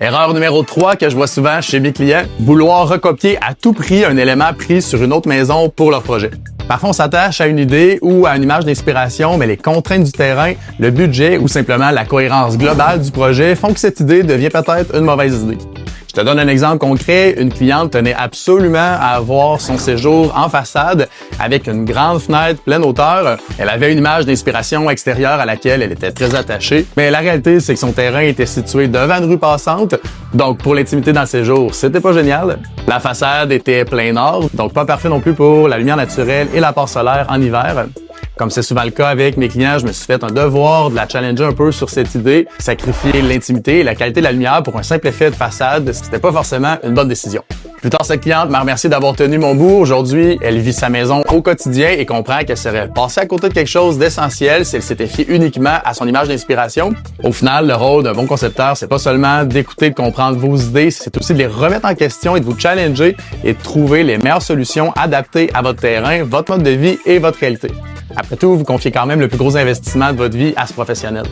Erreur numéro 3 que je vois souvent chez mes clients, vouloir recopier à tout prix un élément pris sur une autre maison pour leur projet. Parfois, on s'attache à une idée ou à une image d'inspiration, mais les contraintes du terrain, le budget ou simplement la cohérence globale du projet font que cette idée devient peut-être une mauvaise idée. Je te donne un exemple concret. Une cliente tenait absolument à avoir son séjour en façade avec une grande fenêtre pleine hauteur. Elle avait une image d'inspiration extérieure à laquelle elle était très attachée. Mais la réalité, c'est que son terrain était situé devant une rue passante. Donc, pour l'intimité dans le séjour, c'était pas génial. La façade était plein nord, donc pas parfait non plus pour la lumière naturelle et l'apport solaire en hiver. Comme c'est souvent le cas avec mes clients, je me suis fait un devoir de la challenger un peu sur cette idée. Sacrifier l'intimité et la qualité de la lumière pour un simple effet de façade, c'était pas forcément une bonne décision. Plus tard, cette cliente m'a remercié d'avoir tenu mon bout. Aujourd'hui, elle vit sa maison au quotidien et comprend qu'elle serait passée à côté de quelque chose d'essentiel si elle s'était fiée uniquement à son image d'inspiration. Au final, le rôle d'un bon concepteur, c'est pas seulement d'écouter et de comprendre vos idées, c'est aussi de les remettre en question et de vous challenger et de trouver les meilleures solutions adaptées à votre terrain, votre mode de vie et votre réalité. Après tout, vous confiez quand même le plus gros investissement de votre vie à ce professionnel.